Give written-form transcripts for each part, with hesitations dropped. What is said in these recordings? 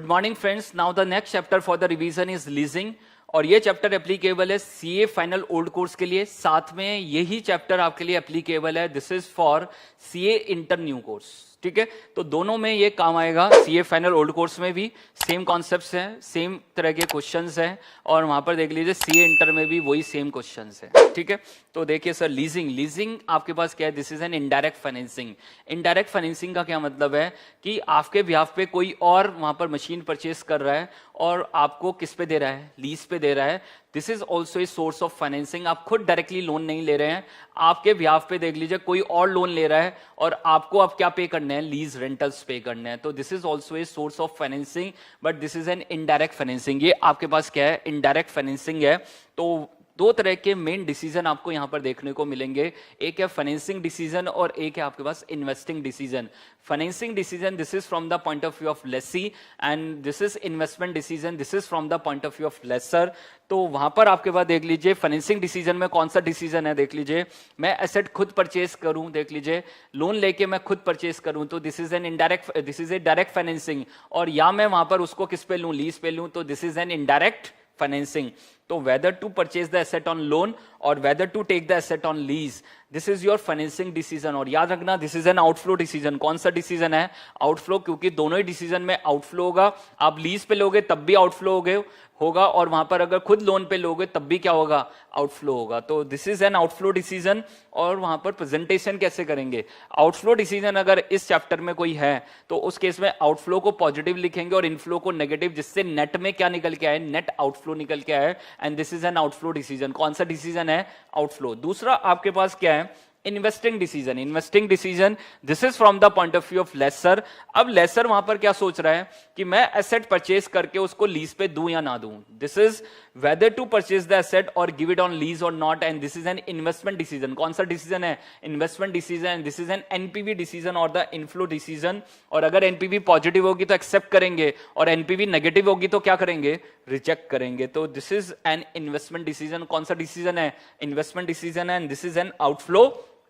Good morning friends, now the next chapter for the revision is leasing और ये chapter applicable है CA final old course के लिए। साथ में यही चैप्टर आपके लिए एप्लीकेबल है, this is for CA inter new course. ठीक है, तो दोनों में ये काम आएगा। सीए फाइनल ओल्ड कोर्स में भी सेम कॉन्सेप्ट्स हैं, सेम तरह के क्वेश्चंस हैं और वहां पर देख लीजिए सीए इंटर में भी वही सेम क्वेश्चंस हैं। ठीक है, तो देखिए सर, लीजिंग आपके पास क्या है? This is an indirect financing. Indirect financing का क्या मतलब है कि आपके बिहाफ पे कोई और वहां पर मशीन परचेस कर रहा है और आपको किस पे दे रहा है? लीज पे दे रहा है। This is also a source of financing. आप खुद डायरेक्टली लोन नहीं ले रहे हैं, आपके बिहाफ पे देख लीजिए कोई और लोन ले रहा है और आपको अब क्या पे करने हैं? लीज रेंटल्स पे करने हैं। तो this is also a source of financing, but this is an indirect financing. ये आपके पास क्या है? इनडायरेक्ट फाइनेंसिंग है। तो दो तरह के मेन डिसीजन आपको यहां पर देखने को मिलेंगे, एक है फाइनेंसिंग डिसीजन और एक है आपके पास investing decision. Financing decision this is from the point of view of lessee and this is investment decision, this is from the point of view of lessor. तो वहां पर आपके पास देख लीजिए फाइनेंसिंग डिसीजन में कौन सा डिसीजन है, देख लीजिए मैं एसेट खुद परचेस करूं, देख लीजिए लोन लेके मैं खुद परचेस करूं तो this is an indirect, this is a direct financing. और या मैं वहां पर उसको किस पे लूं? लीज पे लूं, तो this is an indirect financing. तो whether to purchase the asset on loan or whether to take the asset on lease, this is your financing decision। और याद रखना this is an outflow decision। कौन सा decision है? Outflow, क्योंकि दोनों ही decision में आउटफ्लो होगा। आप लीज पे लोगे तब भी आउटफ्लो होगा और वहां पर अगर खुद लोन पे लोगे तब भी क्या होगा? आउटफ्लो होगा। तो this is an outflow decision. और वहां पर प्रेजेंटेशन कैसे करेंगे? आउटफ्लो डिसीजन अगर इस चैप्टर में कोई है तो उस केस में आउटफ्लो को पॉजिटिव लिखेंगे और इनफ्लो को नेगेटिव, जिससे नेट में क्या निकल के आए? नेट आउटफ्लो निकल के आए। And this is an outflow decision. कौन सा डिसीजन है? आउटफ्लो। दूसरा आपके पास क्या है? Investing decision. Investing decision this is from the point of view of lessor. अब लेसर वहां पर क्या सोच रहा है कि मैं एसेट परचेस करके उसको लीज पे दूं या ना दूं। This is whether to purchase the asset और गिव इट ऑन लीज और not, and this is an investment decision. कौन सा डिसीजन है? Investment decision. This is an NPV decision और द इनफ्लो डिसीजन। और अगर एनपीवी पॉजिटिव होगी तो एक्सेप्ट करेंगे और एनपीवी नेगेटिव होगी तो क्या करेंगे? रिजेक्ट करेंगे। तो this is an investment decision. कौन सा डिसीजन है? इन्वेस्टमेंट डिसीजन है। And this is an outflow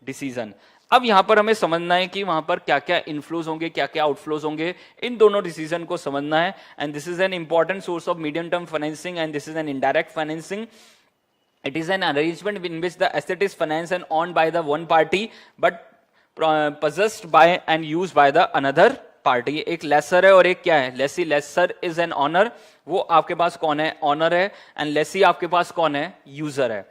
decision. अब यहां पर हमें समझना है कि वहां पर क्या क्या इनफ्लोज होंगे, क्या क्या आउटफ्लोज होंगे, इन दोनों डिसीजन को समझना है। And this is an important source of medium term financing and this is an indirect financing. It is an arrangement in which the asset is financed and owned by the one party but possessed by and used by the another party। एक lessor है और एक क्या है? Lessee. Lessor is an owner, वो आपके पास कौन है? ऑनर है। एंड लेसी आपके पास कौन है? यूजर है।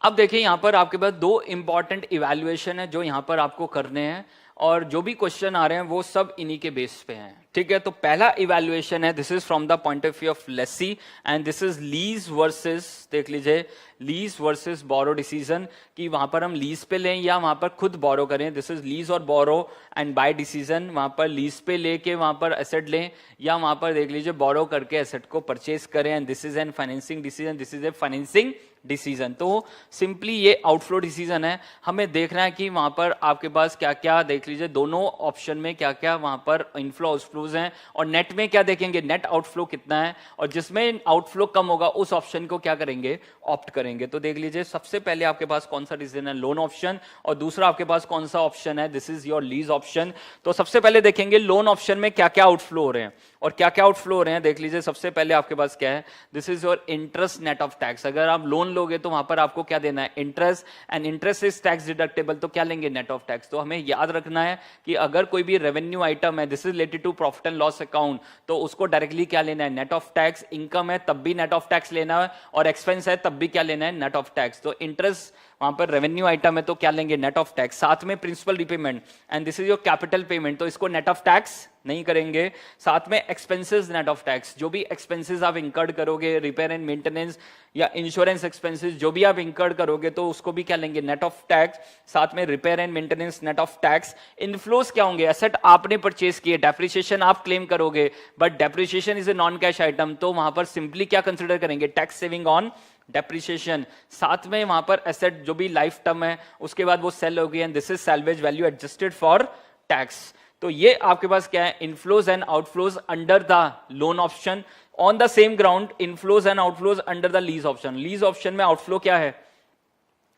अब देखिए यहां पर आपके पास दो इंपॉर्टेंट इवैल्यूएशन है जो यहां पर आपको करने हैं और जो भी क्वेश्चन आ रहे हैं वो सब इन्हीं के बेस पे हैं। ठीक है, तो पहला इवैल्यूएशन है, this is from the point of view of lessee and this is lease versus, देख लीजिए लीज वर्सेस बोरो डिसीजन, कि वहां पर हम लीज पे लें या वहां पर खुद बोरो करें। दिस इज लीज और बोरो एंड बाय डिसीजन। वहां पर लीज पे लेके वहां पर एसेट लें या वहां पर देख लीजिए बोरो करके एसेट को परचेस करें। And this is N financing decision, this is a financing decision. तो सिंपली ये आउटफ्लो डिसीजन है। हमें देखना है कि वहां पर आपके पास क्या क्या, देख लीजिए दोनों ऑप्शन में क्या क्या वहां पर इनफ्लो आउटफ्लोज हैं और नेट में क्या देखेंगे? नेट आउटफ्लो कितना है, और जिसमें आउटफ्लो कम होगा उस ऑप्शन को क्या करेंगे? ऑप्ट करेंगे। तो देख लीजिए सबसे पहले आपके पास कौन सा डिसीजन है? Loan option. और दूसरा आपके पास कौन सा ऑप्शन है? This is your lease option. तो सबसे पहले देखेंगे लोन ऑप्शन में क्या क्या आउटफ्लो हो रहे हैं और क्या क्या आउटफ्लो हो रहे हैं। देख लीजिए सबसे पहले आपके पास क्या है? This is your interest net of tax. अगर आप लोन लोगे तो वहां पर आपको क्या देना है? Interest. And interest is tax deductible, तो क्या लेंगे? Net of tax. तो हमें याद रखना है कि अगर कोई भी रेवेन्यू आइटम है, this is related to profit and loss account, तो उसको डायरेक्टली क्या लेना है? Net of tax. इनकम है तब भी नेट ऑफ टैक्स लेना है और एक्सपेंस है तब भी क्या लेना है? Net of tax. तो इंटरेस्ट वहां पर रेवेन्यू आइटम है तो क्या लेंगे? Net of tax. साथ में principal repayment and this is your capital payment, तो इसको नेट ऑफ टैक्स नहीं करेंगे। साथ में एक्सपेंसेस नेट ऑफ टैक्स, जो भी एक्सपेंसेस आप इंकर्ड करोगे, रिपेयर एंड मेंटेनेंस या इंश्योरेंस एक्सपेंसेस जो भी आप इंकर्ड करोगे तो उसको भी क्या लेंगे? Net of tax. साथ में repair and maintenance net of tax. Inflows क्या होंगे? एसेट आपने परचेस किए, डेप्रिसिएशन आप क्लेम करोगे, but depreciation is a non cash item, तो वहां पर सिंपली क्या कंसिडर करेंगे? Tax saving on depreciation. साथ में वहां पर एसेट जो भी लाइफ टर्म है उसके बाद वो सेल होगी and this is salvage value adjusted for tax. तो ये आपके पास क्या है? Inflows and outflows under the loan option. On the same ground inflows and outflows under the lease option. Lease option में आउटफ्लो क्या है?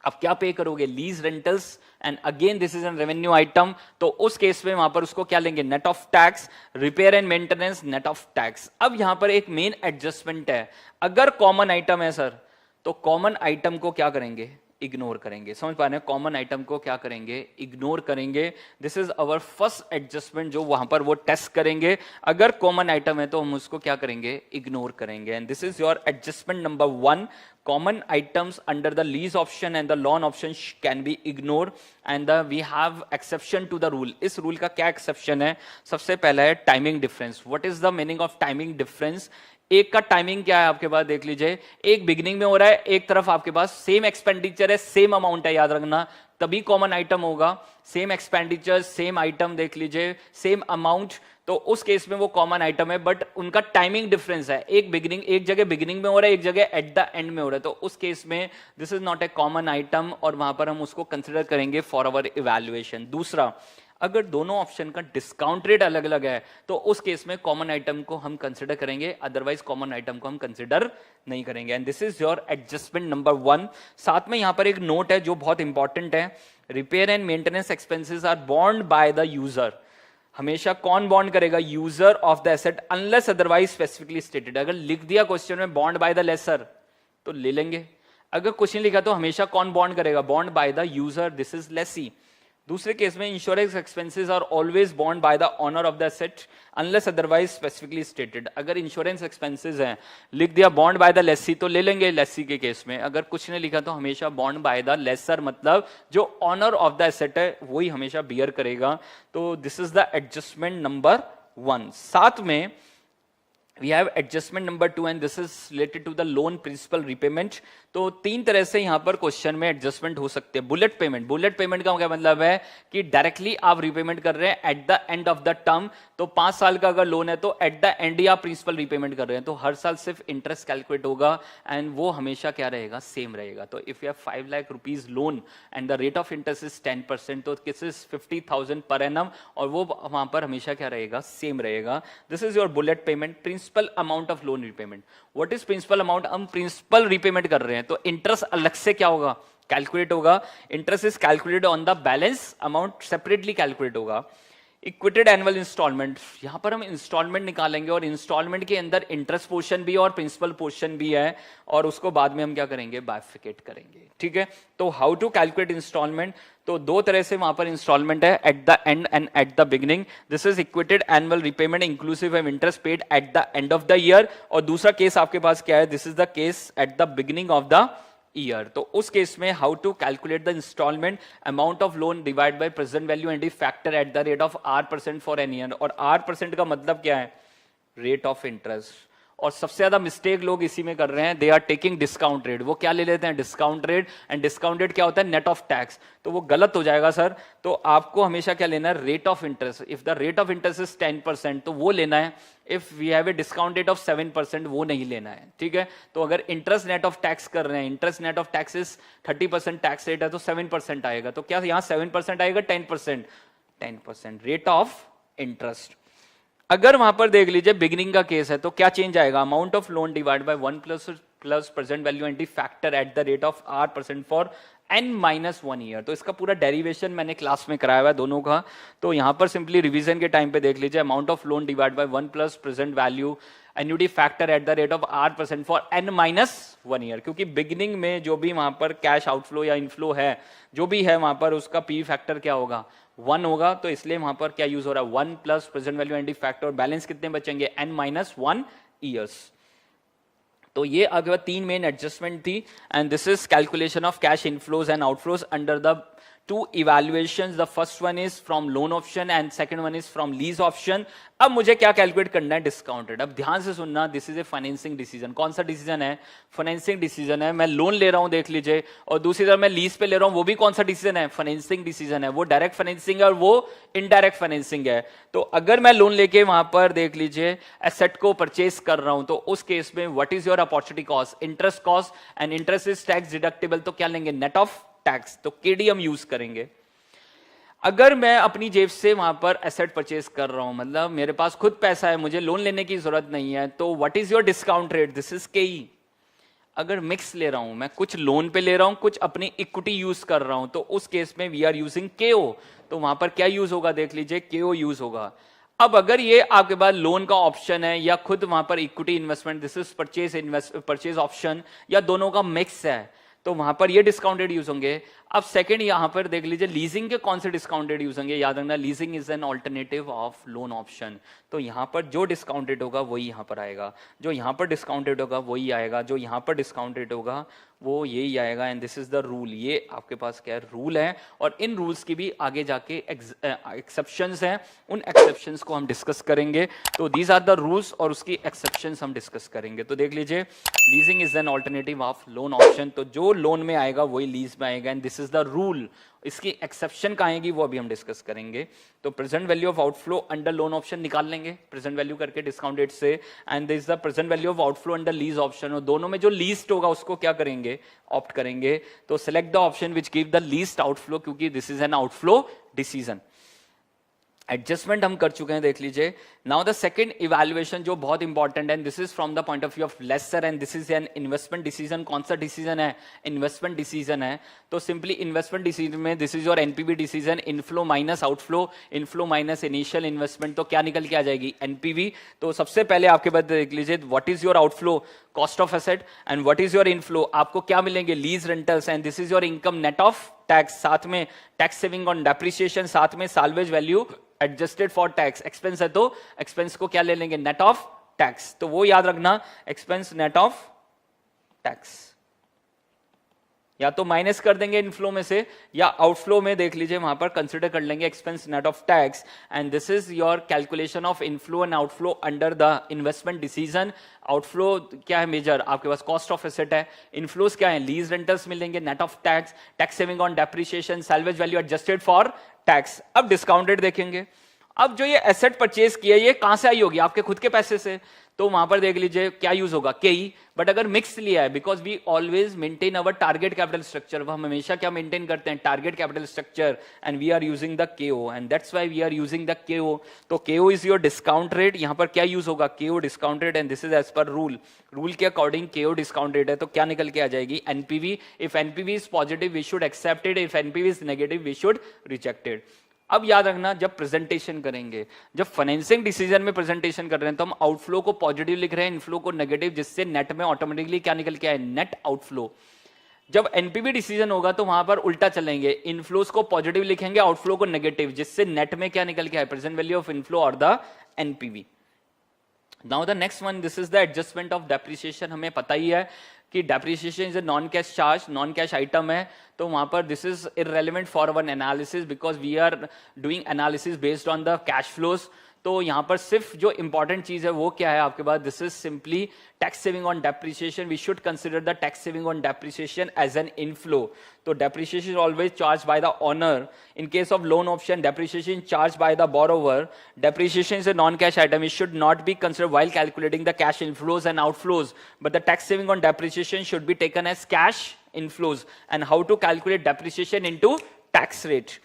अब क्या पे करोगे, lease rentals, and again this is N revenue item, तो उस केस में वहां पर उसको क्या लेंगे, net of tax, repair and maintenance net of tax. अब यहां पर एक मेन एडजस्टमेंट है, अगर कॉमन आइटम है सर तो कॉमन आइटम को क्या करेंगे, इग्नोर करेंगे। समझ पा रहे हैं, कॉमन आइटम को क्या करेंगे, इग्नोर करेंगे। This is our first adjustment जो वहां पर वो टेस्ट करेंगे, अगर कॉमन आइटम है तो हम उसको क्या करेंगे, इग्नोर करेंगे। And this is your adjustment number 1, common items under the lease option and the loan option can be ignored and we have exception to the rule। इस rule का क्या exception है, सबसे पहला है timing difference. what is the meaning of timing difference, एक का timing क्या है आपके पास देख लीजिए, एक बिगिनिंग में हो रहा है, एक तरफ आपके पास सेम एक्सपेंडिचर है, सेम अमाउंट है, याद रखना तभी कॉमन आइटम होगा। सेम एक्सपेंडिचर, सेम आइटम देख लीजिए, सेम अमाउंट, तो उस केस में वो कॉमन आइटम है, बट उनका टाइमिंग डिफरेंस है, एक जगह बिगिनिंग में हो रहा है, एक जगह एट द एंड में हो रहा है, तो उस केस में this is not a common item और वहां पर हम उसको कंसिडर करेंगे फॉर अवर इवैल्यूएशन। दूसरा, अगर दोनों ऑप्शन का डिस्काउंट रेट अलग अलग है तो उस केस में कॉमन आइटम को हम कंसिडर करेंगे, अदरवाइज कॉमन आइटम को हम कंसिडर नहीं करेंगे। And this is your adjustment number 1। साथ में यहां पर एक नोट है जो बहुत इंपॉर्टेंट है, repair and maintenance expenses are bond by the user. हमेशा कौन बॉन्ड करेगा, user of the asset, unless otherwise specifically stated. अगर लिख दिया क्वेश्चन में बॉन्ड बाय द लेसर तो ले लेंगे, अगर क्वेश्चन लिखा तो हमेशा कौन बॉन्ड करेगा, bond by the user, this is lessee. दूसरे केस में insurance expenses are always bond by the owner of the asset unless otherwise specifically stated. अगर इंश्योरेंस एक्सपेंसेस हैं, लिख दिया बॉन्ड बाय द लेसी तो ले लेंगे लेसी के केस में, अगर कुछ नहीं लिखा तो हमेशा बॉन्ड बाय द लेसर, मतलब जो ऑनर ऑफ द एसेट है वही हमेशा बियर करेगा। तो this is the adjustment number 1। साथ में we have adjustment number 2 and this is related to the loan principal repayment। तो तीन तरह से यहां पर क्वेश्चन में एडजस्टमेंट हो सकते हैं। बुलेट पेमेंट, बुलेट पेमेंट का क्या मतलब है कि डायरेक्टली आप रीपेमेंट कर रहे हैं eight the end of the term, तो 5 साल का अगर लोन है तो एट द एंड ही आप प्रिंसिपल रीपेमेंट कर रहे हैं, तो हर साल सिर्फ इंटरेस्ट कैलकुलेट होगा एंड वो हमेशा क्या रहेगा, सेम रहेगा। तो if you have 5 lakh rupees loan and the rate of interest is 10%, तो किस इज 50,000 पर एनम, और वो वहां पर हमेशा क्या रहेगा, सेम रहेगा। This is your bullet payment. Principal amount of loan repayment, what is principal amount, हम प्रिंसिपल रीपेमेंट कर रहे हैं तो इंटरेस्ट अलग से क्या होगा, कैलकुलेट होगा। Interest is calculated on the balance, amount separately calculate होगा। इक्विटेड एनुअल इंस्टॉलमेंट, यहां पर हम इंस्टॉलमेंट निकालेंगे और इंस्टॉलमेंट के अंदर इंटरेस्ट पोर्शन भी है और प्रिंसिपल पोर्शन भी है, और उसको बाद में हम क्या करेंगे, बाइफिकेट करेंगे। ठीक है, तो हाउ टू कैलकुलेट इंस्टॉलमेंट, तो दो तरह से वहां पर इंस्टॉलमेंट है, at the end and at the beginning. This is equated annual repayment inclusive of interest paid at the end of the year, और दूसरा केस आपके पास क्या है, this is the case at the beginning of the year. तो उस case में how to calculate the installment, amount of loan divide by present value and factor at the rate of R% for n year, और R% का मतलब क्या है, rate of interest. और सबसे ज्यादा मिस्टेक लोग इसी में कर रहे हैं, they are taking discount rate, वो क्या ले लेते हैं, discount rate, and discount rate क्या होता है, नेट ऑफ टैक्स, तो वो गलत हो जाएगा सर। तो आपको हमेशा क्या लेना है, rate of interest. If the rate of interest is 10% तो वो लेना है, if we have a discount rate of 7% वो नहीं लेना है। ठीक है, तो अगर इंटरेस्ट नेट ऑफ टैक्स कर रहे हैं, interest net of tax is 30% tax rate है तो 7% आएगा, तो क्या यहाँ 7% आएगा, 10% रेट ऑफ इंटरेस्ट। अगर वहां पर देख लीजिए बिगिनिंग का केस है तो क्या चेंज आएगा, amount of loan divide by 1 plus present value and factor at the rate of R% for n-1 year. तो इसका पूरा डेरिवेशन मैंने क्लास में कराया हुआ है दोनों का, तो यहां पर सिंपली रिवीजन के टाइम पे देख लीजिए, amount of loan divide by 1 plus present value annuity factor at the rate of R% for n-1 year, क्योंकि बिगिनिंग में जो भी वहां पर कैश आउटफ्लो या इनफ्लो है जो भी है वहां पर उसका पी फैक्टर क्या होगा, 1 होगा, तो इसलिए वहां पर क्या यूज हो रहा है, 1 plus present value and factor, और बैलेंस कितने बचेंगे, n-1 ईयर्स। तो ये अगर 3 मेन एडजस्टमेंट थी, and this is calculation of cash inflows and outflows under the 2 evaluations, the first one is from loan option and second one is from lease option। अब मुझे क्या calculate करना है, discounted. अब ध्यान से सुनना, this is a financing decision. कौन सा डिसीजन है, फाइनेंसिंग डिसीजन है। मैं लोन ले रहा हूं देख लीजिए, और दूसरी तरफ मैं लीज पे ले रहा हूं, वो भी कौन सा डिसीजन है, फाइनेंसिंग डिसीजन है। वो डायरेक्ट फाइनेंसिंग है और वो इनडायरेक्ट फाइनेंसिंग है। तो अगर मैं लोन लेके वहां पर देख लीजिए एसेट को परचेज कर रहा हूं, तो उस केस में what is your opportunity cost, interest cost, and interest is tax deductible, तो क्या लेंगे, नेट ऑफ टैक्स, तो केडी हम यूज करेंगे। अगर मैं अपनी जेब से वहां पर एसेट परचेज कर रहा हूं, मतलब मेरे पास खुद पैसा है, मुझे लोन लेने की जरूरत नहीं है, तो what is your discount rate, this is केई। अगर मिक्स ले रहा हूं, मैं कुछ लोन पे ले रहा हूं, कुछ अपनी इक्विटी यूज कर रहा हूं, तो उस केस में वी आर यूजिंग केओ। तो वहां पर क्या यूज होगा, देख लीजिए, केओ यूज होगा। अब अगर ये आपके पास लोन का ऑप्शन है या खुद वहां पर equity investment, this is purchase option, या दोनों का मिक्स है, तो वहां पर ये डिस्काउंटेड यूज होंगे। अब सेकंड यहां पर देख लीजिए लीजिंग के कौन से डिस्काउंटेड यूज होंगे, याद रखना leasing is an alternative of loan option. तो यहां पर जो डिस्काउंटेड होगा वही यहां पर आएगा, जो यहां पर डिस्काउंटेड होगा वही आएगा, जो यहां पर डिस्काउंटेड होगा वो यही आएगा। And this is the rule, ये आपके पास क्या है, रूल है। और इन रूल्स की भी आगे जाके एक्सेप्शंस हैं, उन एक्सेप्शंस को हम डिस्कस करेंगे। तो दीज आर द रूल्स और उसकी एक्सेप्शंस हम डिस्कस करेंगे। तो देख लीजिए leasing is an alternative of loan option, तो जो लोन में आएगा वही लीज में आएगा। And this is the rule. इसकी एक्सेप्शन कहाँ आएगी वो अभी हम डिस्कस करेंगे। तो present value of outflow under loan option निकाल लेंगे प्रेजेंट वैल्यू करके डिस्काउंटेड से। And this is the present value of outflow under lease option, और दोनों में जो लीस्ट होगा उसको क्या करेंगे, ऑप्ट करेंगे। तो select the option which give the least outflow, क्योंकि this is an outflow decision. Adjustment हम कर चुके हैं, देख लीजिए। नाउ द सेकंड इवैल्यूएशन जो बहुत इंपॉर्टेंट है, this is from the point of view of lessor, and this is an investment decision. कौन सा डिसीजन है, इन्वेस्टमेंट डिसीजन है। तो सिंपली इन्वेस्टमेंट डिसीजन में this is your NPV decision, inflow minus outflow, inflow minus initial investment, तो क्या निकल के आ जाएगी, एनपीवी। तो सबसे पहले आपके पास देख लीजिए what is your outflow, cost of asset, and what is your inflow, आपको क्या मिलेंगे, lease rentals, and this is your income net of tax, साथ में टैक्स सेविंग ऑन डेप्रिसिएशन, साथ में salvage value adjusted for tax. Expense है तो expense को क्या ले लेंगे, नेट ऑफ टैक्स। तो वो याद रखना, एक्सपेंस नेट ऑफ टैक्स, या तो माइनस कर देंगे इनफ्लो में से, या आउटफ्लो में देख लीजिए वहां पर कंसिडर कर लेंगे expense net of tax. And this is your calculation of inflow and outflow under the investment decision. Outflow क्या है मेजर, आपके पास कॉस्ट ऑफ एसेट है। इनफ्लोस क्या है, लीज रेंटल्स मिलेंगे, net of tax, tax saving on depreciation, salvage value adjusted for tax. अब discounted देखेंगे। अब जो ये एसेट परचेज किया ये कहां से आई होगी, आपके खुद के पैसे से। तो वहां पर देख लीजिए क्या यूज होगा, केई। बट अगर मिक्स लिया है, because we always maintain our target capital structure, हम हमेशा क्या मेंटेन करते हैं, target capital structure, and we are using the K O, and that's why we are using the K O. तो केओ इज योर डिस्काउंट रेट, यहां पर क्या यूज होगा, Ko discount rate, and this is as per rule. Rule के according Ko discount rate है, तो क्या निकल के आ जाएगी, NPV. If NPV is positive we should accept it, if NPV is negative we should reject it. अब याद रखना, जब प्रेजेंटेशन करेंगे, जब फाइनेंसिंग डिसीजन में प्रेजेंटेशन कर रहे हैं, तो हम आउटफ्लो को पॉजिटिव लिख रहे हैं, इनफ्लो को नेगेटिव, जिससे नेट में ऑटोमेटिकली क्या निकल के आए, नेट आउटफ्लो। जब एनपीवी डिसीजन होगा तो वहां पर उल्टा चलेंगे, इनफ्लोस को पॉजिटिव लिखेंगे, आउटफ्लो को नेगेटिव, जिससे नेट में क्या निकल के आए, प्रेजेंट वैल्यू ऑफ इनफ्लो और the NPV. Now the next one, this is the adjustment of depreciation. हमें पता ही है कि depreciation is a non cash charge, non cash item है, तो वहां पर this is irrelevant for our analysis, because we are doing analysis based on the cash flows. तो यहां पर सिर्फ जो इंपॉर्टेंट चीज है वो क्या है आपके पास, this is simply tax saving on depreciation. We should consider the tax saving on depreciation as an inflow. तो depreciation is always charge by the owner. In case of loan option, depreciation charge by the borrower. Depreciation is a non cash item, it should not be considered while calculating the cash inflows and outflows, but the tax saving on depreciation should be taken as cash inflows. And how to calculate depreciation into tax rate?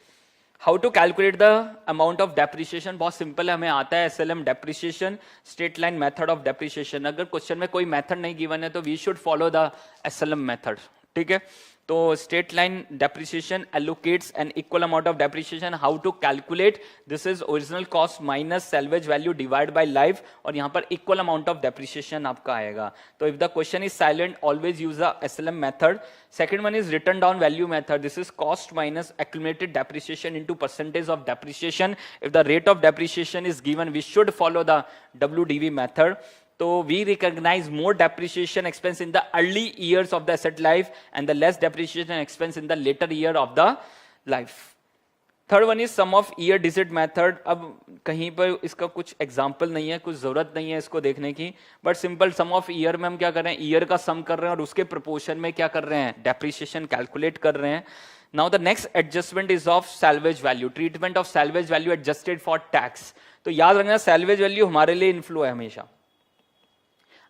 How to calculate the amount of depreciation, बहुत simple है, हमें आता है SLM depreciation, straight line method of depreciation. अगर question में कोई method नहीं given है तो we should follow the SLM method, ठीक है। तो straight line depreciation allocates an equal amount of depreciation. How to calculate, this is original cost minus salvage value divide by life, और यहां पर इक्वल अमाउंट ऑफ डेप्रिसिएशन आपका आएगा। तो if the question is silent, always use the SLM method. Second one is written down value method. This is cost minus accumulated depreciation into percentage of depreciation. If the rate of depreciation is given, we should follow the WDV method. So we recognize more depreciation expense in the early years of the asset life and the less depreciation expense in the later year of the life. Third one is sum of year digit method. अब कहीं पर इसका कुछ example नहीं है, कुछ जरूरत नहीं है इसको देखने की, but simple some of year में हम क्या कर रहे हैं, ईयर का सम कर रहे हैं और उसके प्रोपोर्शन में क्या कर रहे हैं, डेप्रिसिएशन कैलकुलेट कर रहे हैं। Now the next adjustment is of salvage value, treatment of salvage value adjusted for tax. तो याद रखना सैल्वेज वैल्यू हमारे लिए इनफ्लो है हमेशा।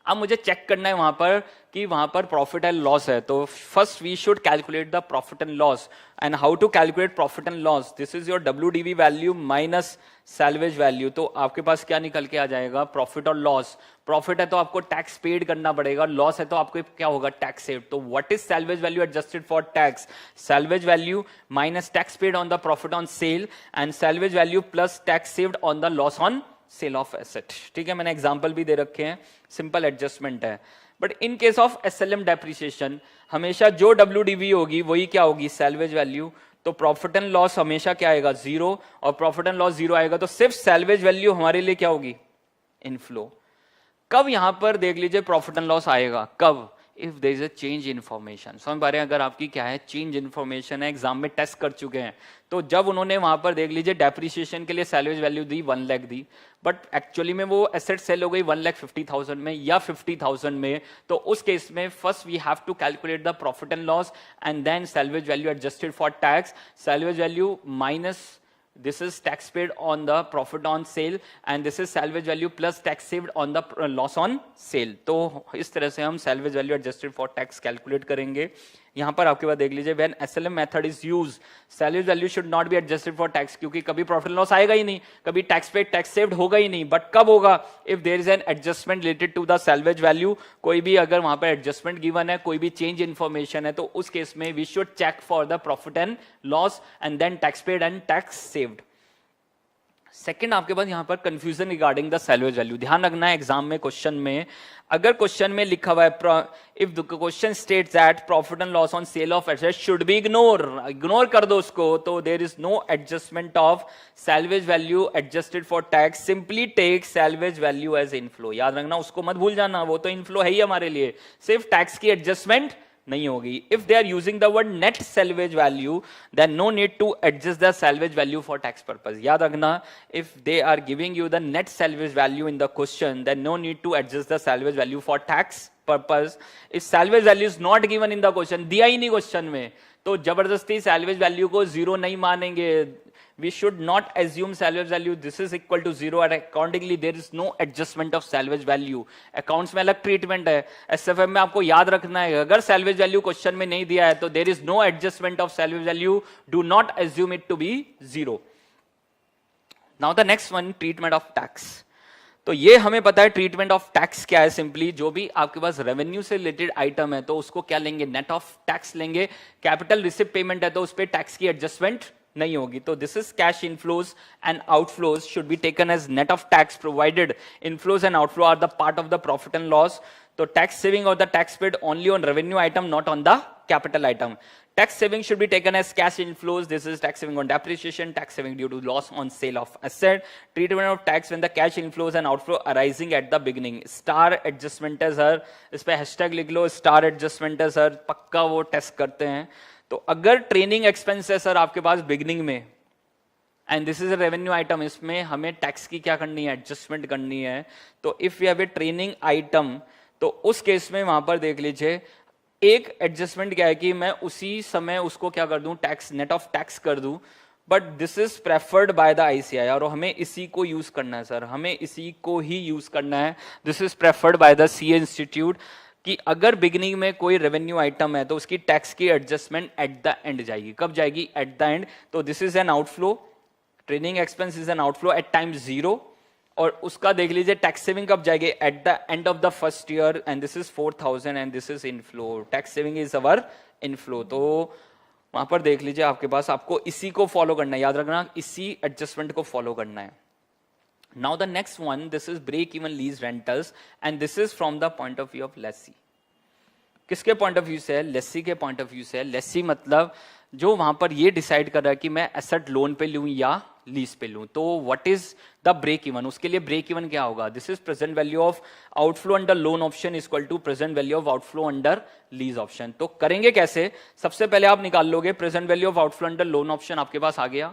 अब मुझे चेक करना है वहां पर कि वहां पर प्रॉफिट एंड लॉस है, तो first we should calculate the profit and loss. And how to calculate profit and loss? This is your WDV value minus salvage value. तो आपके पास क्या निकल के आ जाएगा? प्रॉफिट और लॉस. प्रॉफिट है तो आपको टैक्स पेड करना पड़ेगा, लॉस है तो आपको क्या होगा? Tax saved. तो what is salvage value adjusted for tax? Salvage value minus tax paid on the profit on sale and salvage value plus tax saved on the loss on sale of asset. ठीक है, मैंने example भी दे रखे हैं, simple adjustment है. But in case of SLM depreciation हमेशा जो WDV होगी वही क्या होगी? Salvage value. तो प्रॉफिट एंड लॉस हमेशा क्या आएगा? 0. और प्रॉफिट एंड लॉस 0 आएगा तो सिर्फ सैल्वेज वैल्यू हमारे लिए क्या होगी? इनफ्लो. कब यहां पर देख लीजिए प्रॉफिट एंड लॉस आएगा? कब? If there is a change information. समझ पा रहे हैं? अगर आपकी क्या है? चेंज इन्फॉर्मेशन है, एग्जाम में टेस्ट कर चुके हैं, तो जब उन्होंने वहां पर देख लीजिए डेप्रिसिएशन के लिए salvage value the 1 lakh the, but actually में वो एसेट सेल हो गई 1,50,000 में या 50,000 में, तो उस केस में first we have to calculate the profit and loss and then salvage value adjusted for tax. Salvage value minus this is tax paid on the profit on sale and this is salvage value plus tax saved on the loss on sale. तो इस तरह से हम salvage value adjusted for tax calculate करेंगे. यहां पर आपके पास देख लीजिए when SLM method is used salvage value should not be adjusted for tax, क्योंकि कभी प्रॉफिट लॉस आएगा ही नहीं, कभी टैक्स पेड टैक्स सेव्ड होगा ही नहीं. बट कब होगा? If there is an adjustment related to the salvage value. कोई भी अगर वहां पर एडजस्टमेंट गिवन है, कोई भी चेंज इन्फॉर्मेशन है, तो उस केस में we should check for the profit and loss and then tax paid and tax saved. Second आपके पास यहां पर confusion regarding the salvage value. ध्यान रखना है एग्जाम में क्वेश्चन में, अगर क्वेश्चन में लिखा हुआ है if the question states that profit and loss on sale of asset should be ignore कर दो उसको. तो there is no adjustment of salvage value adjusted for tax, simply take salvage value as inflow. याद रखना, उसको मत भूल जाना, वो तो इनफ्लो है ही हमारे लिए, सिर्फ टैक्स की एडजस्टमेंट नहीं होगी. If they are using the word net salvage value then no need to adjust the salvage value for tax purpose. याद रखना, if they are giving you the net salvage value in the question then no need to adjust the salvage value for tax purpose. If salvage value is not given in the question, दिया ही नहीं question में, तो जबरदस्ती salvage value को 0 नहीं मानेंगे. We should not assume salvage value this is equal to 0 and accordingly there is no adjustment of salvage value. Accounts में अलग ट्रीटमेंट है, SFM में आपको याद रखना है अगर salvage value क्वेश्चन में नहीं दिया है तो there is no adjustment of salvage value. Do not assume it to be 0. Now the next one, treatment of tax. तो ये हमें पता है ट्रीटमेंट ऑफ टैक्स क्या है. सिंपली जो भी आपके पास रेवेन्यू से रिलेटेड आइटम है तो उसको क्या लेंगे? नेट ऑफ टैक्स लेंगे. कैपिटल रिसिप्ट पेमेंट है तो उस पर टैक्स की एडजस्टमेंट नहीं होगी. तो this is cash inflows and outflows should be taken as net of tax provided inflows and outflow are the part of the profit and loss. तो टैक्स सेविंग और the tax paid only on revenue item, not on the capital item. Tax saving should be taken as cash inflows. This is tax saving on depreciation, tax saving due to loss on sale of asset. Treatment of tax when the cash inflows and outflow arising at the beginning. Star adjustment है sir, इस पे hashtag लिख लो, star adjustment है sir, पक्का वो test करते हैं. तो अगर ट्रेनिंग एक्सपेंस है सर आपके पास बिगिनिंग में and this is a revenue item, इसमें हमें टैक्स की क्या करनी है? एडजस्टमेंट करनी है. तो if you have a training item तो उस केस में वहां पर देख लीजिए एक एडजस्टमेंट क्या है कि मैं उसी समय उसको क्या कर दूं? टैक्स, नेट ऑफ टैक्स कर दूं. But this is preferred by the ICI और हमें इसी को यूज करना है सर, हमें इसी को ही यूज करना है. This is preferred by the CA institute कि अगर बिगिनिंग में कोई रेवेन्यू आइटम है तो उसकी टैक्स की एडजस्टमेंट एट द एंड जाएगी. कब जाएगी? At the end. तो this is an outflow, training expense is an outflow at time 0 और उसका देख लीजिए टैक्स सेविंग कब जाएगी? At the end of the first year and this is 4,000 and this is inflow. Tax saving is our inflow. तो वहां पर देख लीजिए आपके पास आपको इसी को फॉलो करना है. याद रखना, इसी एडजस्टमेंट को फॉलो करना है. Now the next one, this is break even lease rentals and this is from the point of view of lessee. किसके पॉइंट ऑफ व्यू से है? लेसी के पॉइंट ऑफ व्यू से. लेसी मतलब जो वहां पर ये डिसाइड कर रहा है कि मैं एसेट लोन पे लूं या लीज पे लूं. तो what is the break even? उसके लिए ब्रेक इवन क्या होगा? This is present value of outflow under loan option is equal to present value of outflow under lease option. तो करेंगे कैसे? सबसे पहले आप निकाल लोगे present value of outflow under loan option, आपके पास आ गया.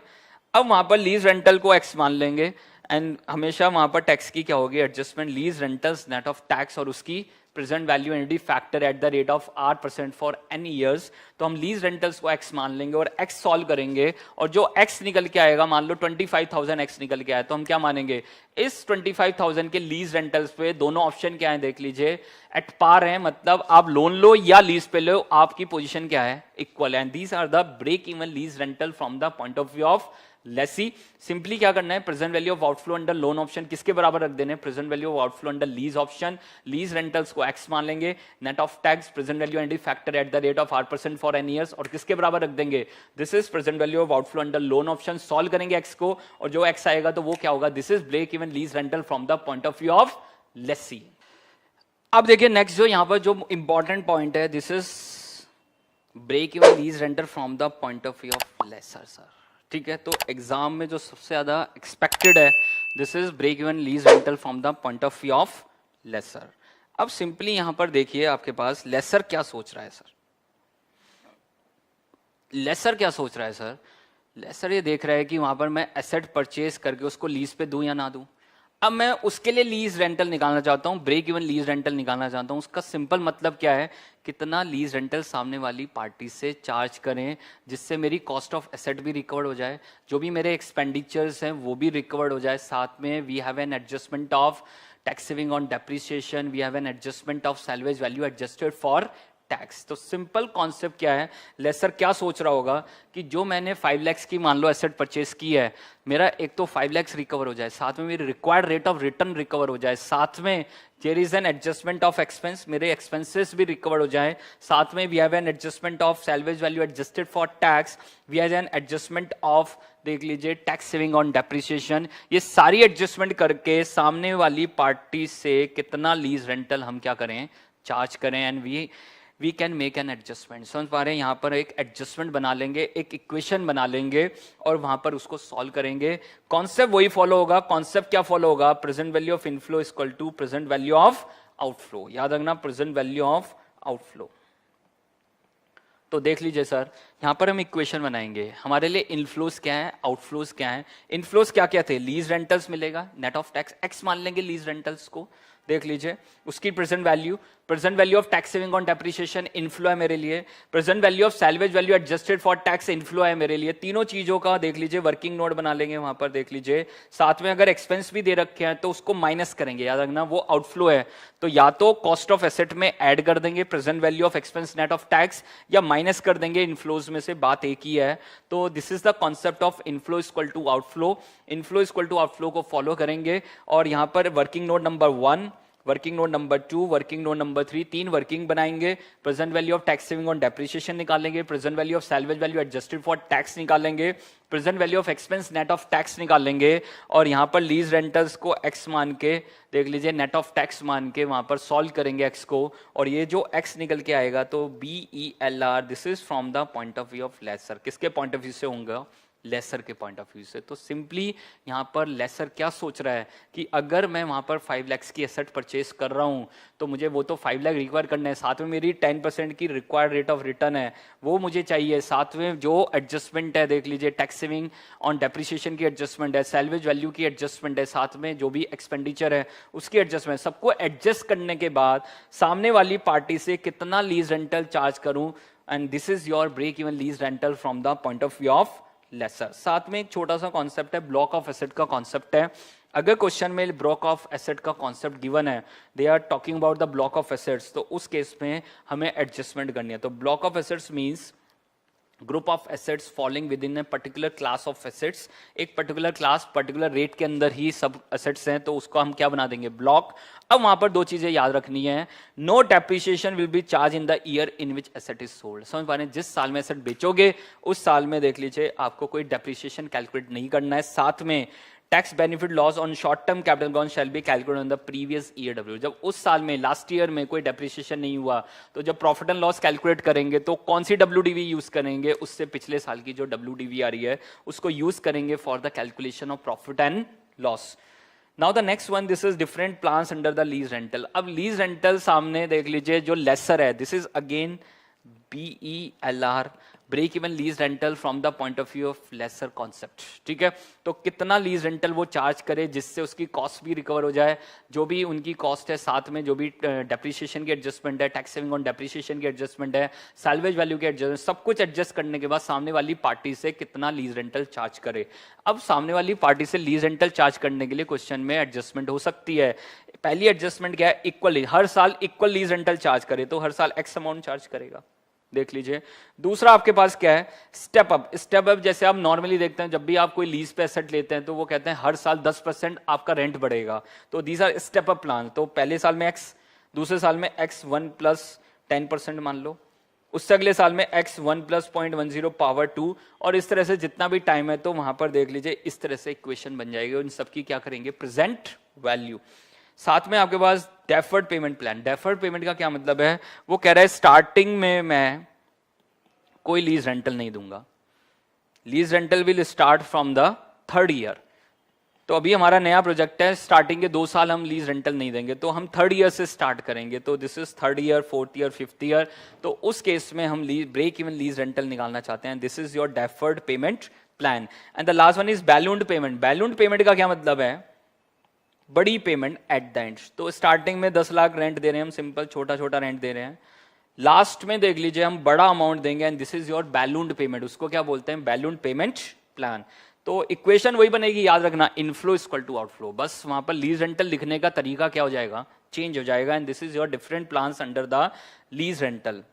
अब वहां पर लीज रेंटल को एक्स मान लेंगे एंड हमेशा वहां पर टैक्स की क्या होगी, adjustment lease rentals net of tax और उसकी present value and factor at the rate of 8% for any years. तो हम लीज रेंटल्स को x मान लेंगे और x सॉल्व करेंगे, और जो x निकल के आएगा, मान लो 25,000 x निकल के आया, तो हम क्या मानेंगे, इस 25,000 के लीज रेंटल्स पे दोनों ऑप्शन क्या है देख लीजिए, एट पार है, मतलब आप लोन लो या लीज पे लो, आपकी पोजीशन क्या है, इक्वल है। And these are the break even lease rental from the point of view of lessee. Simply क्या करना है, present value of outflow under loan option किसके बराबर रख देने, present value of outflow under lease option, lease rentals को x मान लेंगे, net of tax present value and factor at the rate of 8% for n years, और किसके बराबर रख देंगे, this is present value of outflow under loan option. Solve करेंगे x को, और जो x आएगा तो वो क्या होगा, this is break even lease rental from the point of view of lessee. अब देखिए नेक्स्ट जो यहां पर जो इंपॉर्टेंट पॉइंट है, this is break even lease rental from the point of view of lessor sir. ठीक है, तो एग्जाम में जो सबसे ज्यादा एक्सपेक्टेड है, this is break even lease rental from the point of view of lessor. अब सिंपली यहां पर देखिए आपके पास लेसर क्या सोच रहा है सर, लेसर क्या सोच रहा है सर, लेसर ये देख रहा है कि वहां पर मैं एसेट परचेज करके उसको लीज पे दूं या ना दूं। अब मैं उसके लिए लीज रेंटल निकालना चाहता हूं, ब्रेक इवन लीज रेंटल निकालना चाहता हूं। उसका सिंपल मतलब क्या है, कितना लीज रेंटल सामने वाली पार्टी से चार्ज करें जिससे मेरी कॉस्ट ऑफ एसेट भी रिकवर हो जाए, जो भी मेरे एक्सपेंडिचर्स हैं वो भी रिकवर हो जाए, साथ में we have an adjustment of tax saving on depreciation, we have an adjustment of salvage value adjusted for tax. तो सिंपल कॉन्सेप्ट क्या है, लेसर क्या सोच रहा होगा कि जो मैंने 5 लाख की मान लो एसेट परचेस की है, मेरा एक तो 5 लाख रिकवर हो जाए, साथ में मेरी required rate of return recover हो जाए, साथ में there is an adjustment of expense, मेरे एक्सपेंसेस भी रिकवर हो जाए, साथ में we have an adjustment of salvage value adjusted for tax, we have an adjustment of देख लीजिए टैक्स सेविंग ऑन डेप्रिसिएशन। ये सारी एडजस्टमेंट करके सामने वाली पार्टी से कितना लीज रेंटल हम क्या करें, चार्ज करें, and we can make an adjustment. समझ पा रहे हैं, यहाँ पर एक एडजस्टमेंट बना लेंगे, एक इक्वेशन बना लेंगे और वहां पर उसको सॉल्व करेंगे। कॉन्सेप्ट वही फॉलो होगा, कॉन्सेप्ट क्या फॉलो होगा, present value of inflow equal to present value of outflow. याद रखना, प्रेजेंट वैल्यू ऑफ आउटफ्लो। तो देख लीजिए सर, यहां पर हम इक्वेशन बनाएंगे, हमारे लिए इनफ्लोज क्या है, आउटफ्लोज क्या है। इनफ्लोज क्या क्या थे, लीज रेंटल्स मिलेगा, नेट ऑफ टैक्स एक्स मान लेंगे लीज रेंटल्स को, देख लीजिए उसकी present value of tax saving on depreciation inflow है मेरे लिए, present value of salvage value adjusted for tax inflow है मेरे लिए। तीनों चीजों का देख लीजिए वर्किंग नोट बना लेंगे वहां पर, देख लीजिए साथ में अगर एक्सपेंस भी दे रखे हैं तो उसको माइनस करेंगे, याद रखना वो आउटफ्लो है, तो या तो कॉस्ट ऑफ एसेट में ऐड कर देंगे present value of expense net of tax, या माइनस कर देंगे इनफ्लोज में से, बात एक ही है। तो this is the concept of inflow equal to outflow. Inflow equal to outflow को फॉलो करेंगे, और यहां पर working note number 1, working note number 2, working note number 3, 3 working बनाएंगे। Present value of tax saving on depreciation निकालेंगे, present value of salvage value adjusted for tax निकालेंगे, present value of expense net of tax निकालेंगे, और यहां पर lease rentals को x मान के देख लीजिए नेट ऑफ टैक्स मान के वहां पर सॉल्व करेंगे एक्स को, और ये जो एक्स निकल के आएगा तो BELR, this is from the point of view of lessor. किसके पॉइंट ऑफ व्यू से होंगे, लेसर के पॉइंट ऑफ व्यू से। तो सिंपली यहां पर लेसर क्या सोच रहा है कि अगर मैं वहां पर 5 लाख की एसेट परचेस कर रहा हूं तो मुझे वो तो 5 लाख रिक्वायर करना है, साथ में मेरी 10% की रिक्वायर्ड रेट ऑफ रिटर्न है वो मुझे चाहिए, साथ में जो एडजस्टमेंट है देख लीजिए टैक्स सेविंग ऑन डेप्रिसिएशन की एडजस्टमेंट है, सैलवेज वैल्यू की एडजस्टमेंट है, साथ में जो भी एक्सपेंडिचर है उसकी एडजस्टमेंट, सबको एडजस्ट करने के बाद सामने वाली पार्टी से कितना लीज रेंटल चार्ज करूं, and this is your break even lease rental from the point of view of lessor. साथ में एक छोटा सा कॉन्सेप्ट है, ब्लॉक ऑफ एसेट का कॉन्सेप्ट है। अगर क्वेश्चन में ब्लॉक ऑफ एसेट का कॉन्सेप्ट गिवन है, they are talking about the block of assets, तो उस केस में हमें एडजस्टमेंट करनी है। तो block of assets means group of assets falling with in a particular class of assets, एक पर्टिकुलर क्लास पर्टिकुलर रेट के अंदर ही सब एसेट्स हैं, तो उसको हम क्या बना देंगे, ब्लॉक। अब वहां पर दो चीजें याद रखनी है, no depreciation will be charge in the year in which asset is sold. समझ पा रहे हैं, जिस साल में एसेट बेचोगे उस साल में देख लीजिए आपको कोई डेप्रिसिएशन कैलकुलेट नहीं करना है, साथ में tax benefit loss on short term capital gain shall be calculated on the previous year W. जब उस साल में लास्ट ईयर में कोई डेप्रिसिएशन नहीं हुआ तो जब प्रॉफिट एंड लॉस कैलकुलेट करेंगे तो कौन सी WDV यूज करेंगे, उससे पिछले साल की जो WDV आ रही है उसको यूज करेंगे for the calculation of profit and loss. Now the next one, this is different plans under the lease rental. अब लीज रेंटल सामने देख लीजिए जो लेसर है, this is again BELR, break even lease rental from the point of view of lessor concept, ठीक है। तो कितना लीज रेंटल वो चार्ज करे जिससे उसकी कॉस्ट भी रिकवर हो जाए, जो भी उनकी कॉस्ट है, साथ में जो भी डेप्रिसिएशन की एडजस्टमेंट है, टैक्स सेविंग ऑन डेप्रिसिएशन की एडजस्टमेंट है, सैल्वेज वैल्यू की एडजस्टमेंट, सब कुछ एडजस्ट करने के बाद सामने वाली पार्टी से कितना लीज रेंटल चार्ज करे। अब सामने वाली पार्टी से लीज रेंटल चार्ज करने के लिए क्वेश्चन में एडजस्टमेंट हो सकती है। पहली एडजस्टमेंट क्या है, इक्वल, हर साल इक्वल लीज रेंटल चार्ज करे तो हर साल एक्स अमाउंट चार्ज करेगा, देख लीजिए। दूसरा आपके पास क्या है, स्टेप अप। स्टेप अप जैसे आप नॉर्मली देखते हैं, जब भी आप कोई लीज पे एसेट लेते हैं तो वो कहते हैं हर साल 10% आपका रेंट बढ़ेगा, तो these are step up plan. तो पहले साल में एक्स, दूसरे साल में एक्स 1 + 10% मान लो, उससे अगले साल में x 1 + 0.10 पावर 2, और इस तरह से जितना भी टाइम है। तो वहां पर देख लीजिए इस तरह से इक्वेशन बन जाएगी, इन सबकी क्या करेंगे, प्रेजेंट वैल्यू। साथ में आपके पास deferred payment plan. Deferred payment का क्या मतलब है, वो कह रहा है स्टार्टिंग में मैं कोई लीज रेंटल नहीं दूंगा, lease rental will start from the 3rd year. तो अभी हमारा नया प्रोजेक्ट है, स्टार्टिंग के 2 साल हम लीज रेंटल नहीं देंगे, तो हम 3rd ईयर से स्टार्ट करेंगे। तो this is 3rd year, 4th year, 5th year. तो उस केस में हम ब्रेक इवन लीज रेंटल निकालना चाहते हैं। This is your deferred payment plan. And the last one is ballooned payment. Ballooned payment का क्या मतलब है, बड़ी पेमेंट एट द एंड। तो स्टार्टिंग में 10 लाख रेंट दे रहे हैं हम, सिंपल छोटा छोटा रेंट दे रहे हैं, लास्ट में देख लीजिए हम बड़ा अमाउंट देंगे, and this is your ballooned payment. उसको क्या बोलते हैं, बैलून्ड पेमेंट प्लान। तो इक्वेशन वही बनेगी, याद रखना, इनफ्लो इक्वल टू आउटफ्लो। बस वहां पर लीज रेंटल लिखने का तरीका क्या हो जाएगा, चेंज हो जाएगा। And this is your different plans under the lease rental.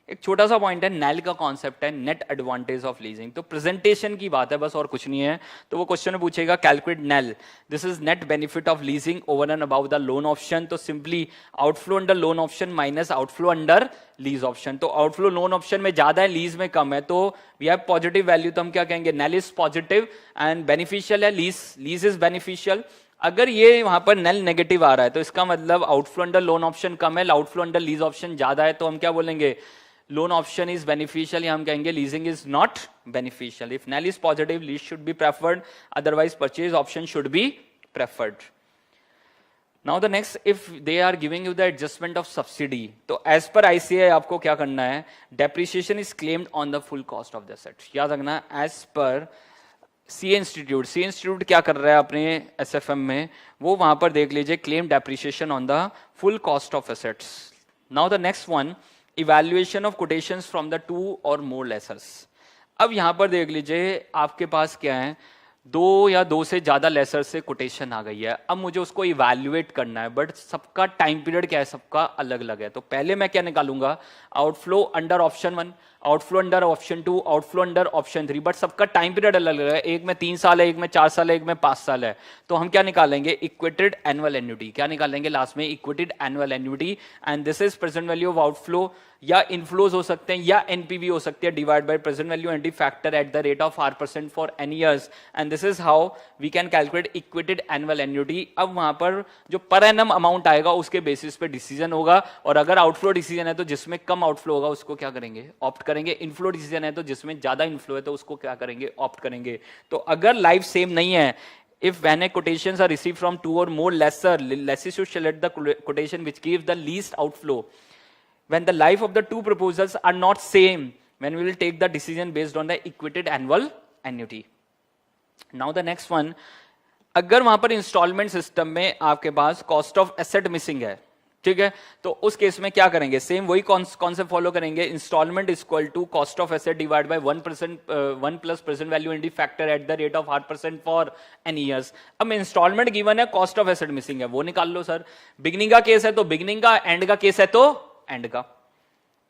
एक छोटा सा पॉइंट है, नेल का कॉन्सेप्ट है, नेट एडवांटेज ऑफ लीजिंग। तो प्रेजेंटेशन की बात है बस, और कुछ नहीं है। तो वो क्वेश्चन में पूछेगा calculate NAL, this is net benefit of leasing over and about the loan option. तो simply outflow under loan option minus outflow under lease option. तो आउटफ्लो लोन ऑप्शन में ज्यादा है, लीज में कम है, तो वी हैव पॉजिटिव वैल्यू। तो हम क्या कहेंगे, nail is positive and beneficial है, लीज इज बेनिफिशियल। अगर ये वहां पर नेल नेगेटिव आ रहा है तो इसका मतलब आउटफ्लो अंडर लोन ऑप्शन कम है, आउटफ्लो अंडर लीज ऑप्शन ज्यादा है। तो हम क्या बोलेंगे, लोन ऑप्शन इज बेनिफिशियल, या हम कहेंगे leasing is not beneficial. If NAL is positive, lease should be preferred, otherwise purchase option should be preferred. Now the next, if they are giving you the adjustment of subsidy, तो as per ICI आपको क्या करना है, depreciation is claimed on the full cost of the asset. याद रखना, as per सी institute क्या कर रहा है अपने एसएफएम में, वो वहां पर देख लीजिए claim depreciation on the full cost of assets. Now the next one, evaluation of quotations from the 2 और मोर लेसर्स। अब यहां पर देख लीजिए आपके पास क्या है, 2 या 2 से ज्यादा लेसर से कोटेशन आ गई है। अब मुझे उसको इवैल्यूएट करना है, बट सबका टाइम पीरियड क्या है, सबका अलग अलग है। तो पहले मैं क्या निकालूंगा, outflow under option 1, outflow under option 2, outflow under option 3, but सबका टाइम पीरियड अलग अलग है। एक में 3 साल है, एक में 4 साल है, एक में 5 साल है। तो हम क्या निकालेंगे, इक्वेटेड एनुअल एन्युटी। क्या निकालेंगे लास्ट में, equated annual annuity. And this is present value of outflow, या इनफ्लोज हो सकते हैं, या एनपीवी हो सकती है, divide by present value annuity factor at the rate of R% for n years। And this is how we can calculate equated annual annuity. अब वहां पर जो पर एनम अमाउंट आएगा उसके बेसिस पे डिसीजन होगा, और अगर आउटफ्लो डिसीजन है तो जिसमें कम आउटफ्लो होगा उसको क्या करेंगे, ऑप्ट करेंगे। इनफ्लो डिसीजन है तो जिसमें ज्यादा इनफ्लो है तो उसको क्या करेंगे, ऑप्ट करेंगे। तो अगर लाइफ सेम नहीं है, if when a quotations are received from 2 or more lessee should select the quotation which gives the least outflow when the life of the 2 proposals are not same, when we will take the decision based on the equated annual annuity. Now the next one, अगर वहां पर instalment system में आपके पास cost of asset missing है, ठीक है, तो उस केस में क्या करेंगे, सेम वही कॉन्सेप्ट फॉलो करेंगे। Installment is equal to cost of asset divide by 1 + present value annuity factor at the rate of R% for n years। अब इंस्टॉलमेंट गिवन है, कॉस्ट ऑफ एसेट मिसिंग है, वो निकाल लो सर। बिगनिंग का case है तो बिगनिंग का, एंड का केस है तो एंड का।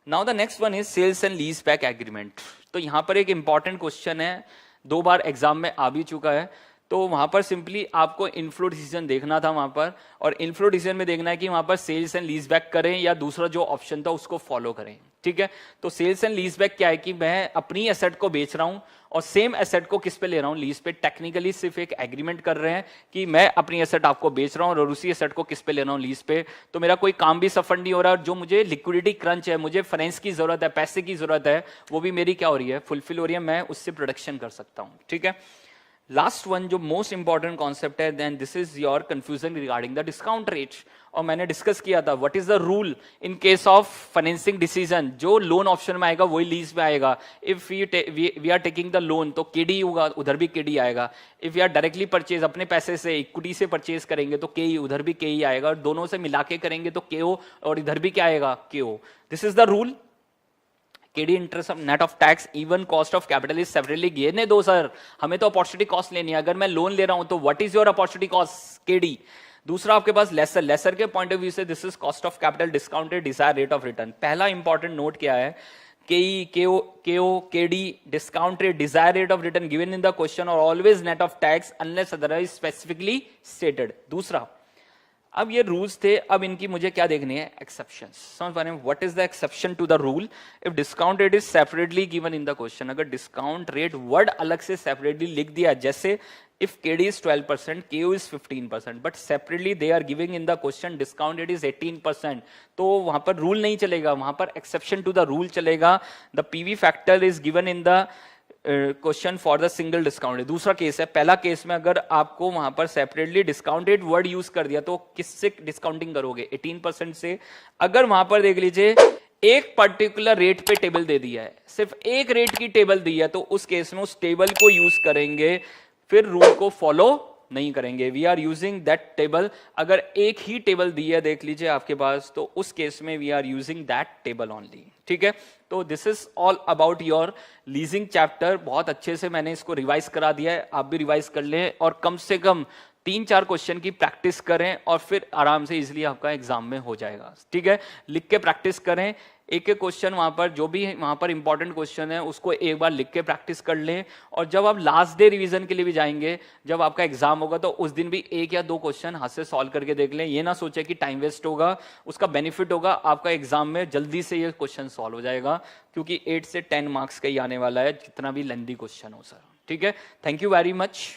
Now the next one is sales and lease back agreement. तो यहां पर एक इंपॉर्टेंट क्वेश्चन है, 2 बार एग्जाम में आ भी चुका है। तो वहां पर सिंपली आपको इनफ्लो डिसीजन देखना था वहां पर, और इनफ्लो डिसीजन में देखना है कि वहां पर सेल्स एंड लीज बैक करें या दूसरा जो ऑप्शन था उसको फॉलो करें, ठीक है। तो सेल्स एंड लीज बैक क्या है कि मैं अपनी एसेट को बेच रहा हूं और सेम एसेट को किस पे ले रहा हूं, लीज पे। टेक्निकली सिर्फ एक एग्रीमेंट कर रहे हैं कि मैं अपनी एसेट आपको बेच रहा हूं और उसी एसेट को किस पे ले रहा हूं, लीज पे। तो मेरा कोई काम भी सफर नहीं हो रहा, और जो मुझे लिक्विडिटी क्रंच है, मुझे फाइनेंस की जरूरत है, पैसे की जरूरत है, वो भी मेरी क्या हो रही है, फुलफिल हो रही है, मैं उससे प्रोडक्शन कर सकता हूं, ठीक है। लास्ट वन जो मोस्ट इंपॉर्टेंट कॉन्सेप्ट है, then this is your confusion regarding the discount rate. और मैंने डिस्कस किया था what is the rule in case of financing decision. जो लोन ऑप्शन में आएगा वही लीज में आएगा। If we are taking the loan तो केडी होगा, उधर भी केडी आएगा। If we are directly purchase, अपने पैसे से इक्विटी से परचेज करेंगे तो केई, उधर भी केई आएगा। और दोनों से मिला के करेंगे तो केओ, और इधर भी क्या आएगा, केओ। This is the rule. KD interest net of tax even cost of capital is separately given. दो सर, हमें तो अपॉर्चुनिटी कॉस्ट लेनी है। अगर मैं लोन ले रहा हूं तो what is your opportunity cost, KD. दूसरा आपके पास लेसर, लेसर के पॉइंट ऑफ व्यू से this is cost of capital discounted desired rate of return. पहला इंपॉर्टेंट नोट क्या है, KE, KO, KD, discount rate, desired rate of return given in the question और always net of tax unless otherwise specifically stated. दूसरा, अब ये rules थे, अब इनकी मुझे क्या देखनी है, एक्सेप्शंस। समझ पा रहे हैं, what is the exception to the rule if discount rate is separately given in the question. अगर डिस्काउंट रेट वर्ड अलग से सेपरेटली लिख दिया, जैसे if KD is 12%, KO is 15%, but separately they are giving in the question discount rate is 18%, तो वहां पर rule नहीं चलेगा, वहां पर एक्सेप्शन टू द रूल चलेगा। The PV factor is given in the question for the single discount rate. दूसरा case है, पहला केस में अगर आपको वहां पर separately discount rate word use कर दिया तो किससे डिस्काउंटिंग करोगे, 18% से। अगर वहां पर देख लीजिए एक पर्टिकुलर रेट पे टेबल दे दिया है, सिर्फ एक रेट की टेबल दी है, तो उस केस में उस टेबल को यूज करेंगे, फिर रूल को फॉलो नहीं करेंगे। We are using that table. अगर एक ही टेबल दी है देख लीजिए आपके पास, तो उस केस में we are using that table only. ठीक है, तो this is all about your leasing chapter. बहुत अच्छे से मैंने इसको रिवाइज करा दिया है, आप भी रिवाइज कर लें और कम से कम 3-4 क्वेश्चन की प्रैक्टिस करें और फिर आराम से इजीली आपका एग्जाम में हो जाएगा। ठीक है, लिख के प्रैक्टिस करें, एक एक क्वेश्चन वहां पर जो भी वहां पर इंपॉर्टेंट क्वेश्चन है उसको एक बार लिख के प्रैक्टिस कर लें। और जब आप लास्ट डे रिवीजन के लिए भी जाएंगे, जब आपका एग्जाम होगा, तो उस दिन भी 1 या 2 क्वेश्चन हाथ से सॉल्व करके देख लें। ये ना सोचे कि टाइम वेस्ट होगा, उसका बेनिफिट होगा, आपका एग्जाम में जल्दी से ये क्वेश्चन सॉल्व हो जाएगा, क्योंकि 8 से 10 मार्क्स का ही आने वाला है, जितना भी लेंथी क्वेश्चन हो सर। ठीक है, थैंक यू वेरी मच।